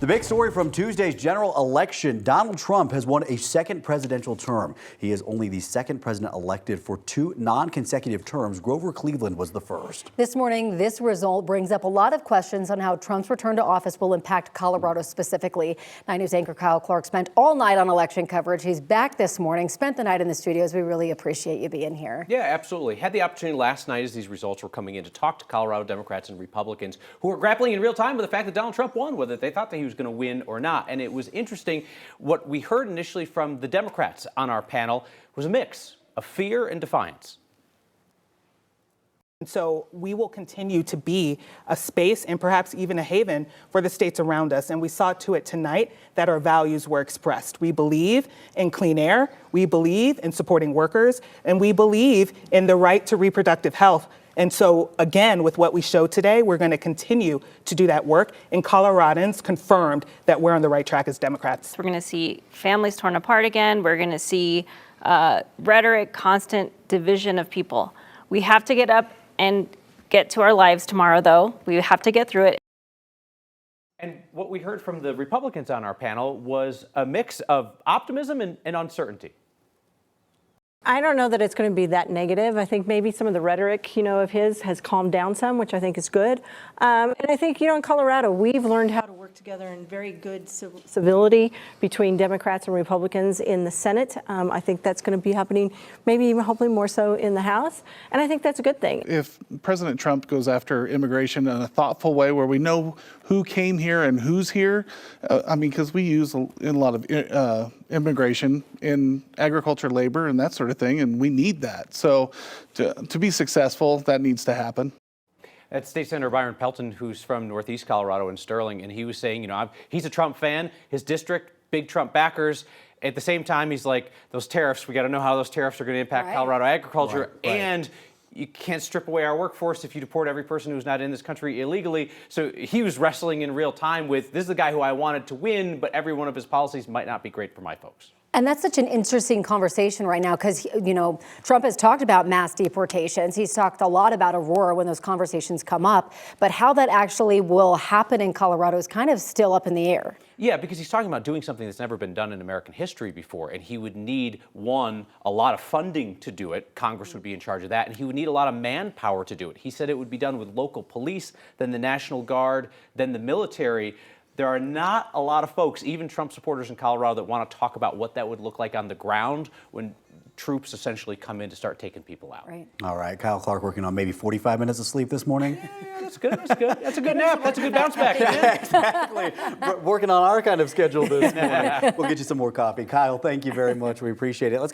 The big story from Tuesday's general election, Donald Trump has won a second presidential term. He is only the second president elected for 2 non-consecutive terms. Grover Cleveland was the first. This morning, this result brings up a lot of questions on how Trump's return to office will impact Colorado specifically. 9 News anchor Kyle Clark spent all night on election coverage. He's back this morning, spent the night in the studios. We really appreciate you being here. Yeah, absolutely. Had the opportunity last night as these results were coming in to talk to Colorado Democrats and Republicans who were grappling in real time with the fact that Donald Trump won, whether they thought that he was going to win or not. And it was interesting. What we heard initially from the Democrats on our panel was a mix of fear and defiance. And so we will continue to be a space and perhaps even a haven for the states around us. And we saw to it tonight that our values were expressed. We believe in clean air, we believe in supporting workers, and we believe in the right to reproductive health. And so, again, with what we showed today, we're going to continue to do that work. And Coloradans confirmed that we're on the right track as Democrats. We're going to see families torn apart again. We're going to see rhetoric, constant division of people. We have to get up and get to our lives tomorrow, though. We have to get through it. And what we heard from the Republicans on our panel was a mix of optimism and uncertainty. I don't know that it's going to be that negative. I think maybe some of the rhetoric, of his has calmed down some, which I think is good. And I think, in Colorado, we've learned how to work together in very good civility between Democrats and Republicans in the Senate. I think that's going to be happening, maybe even hopefully more so in the House. And I think that's a good thing. If President Trump goes after immigration in a thoughtful way where we know who came here and who's here, because we use in a lot of immigration in agriculture, labor, and that sort of thing, and we need that. So to be successful, that needs to happen. That's State Senator Byron Pelton, who's from Northeast Colorado in Sterling, and he was saying, he's a Trump fan, his district, big Trump backers. At the same time, he's like, those tariffs, we got to know how those tariffs are going to impact Colorado agriculture, Right. And you can't strip away our workforce if you deport every person who's not in this country illegally. So he was wrestling in real time with, this is the guy who I wanted to win, but every one of his policies might not be great for my folks. And that's such an interesting conversation right now because, Trump has talked about mass deportations. He's talked a lot about Aurora when those conversations come up. But how that actually will happen in Colorado is kind of still up in the air. Yeah, because he's talking about doing something that's never been done in American history before. And he would need, one, a lot of funding to do it. Congress would be in charge of that. And he would need a lot of manpower to do it. He said it would be done with local police, then the National Guard, then the military. There are not a lot of folks, even Trump supporters in Colorado, that want to talk about what that would look like on the ground when troops essentially come in to start taking people out. Right. All right, Kyle Clark working on maybe 45 minutes of sleep this morning. Yeah, that's good. That's good. That's a good nap. That's a good bounce back. Exactly. Working on our kind of schedule this morning. We'll get you some more coffee. Kyle, thank you very much. We appreciate it. Let's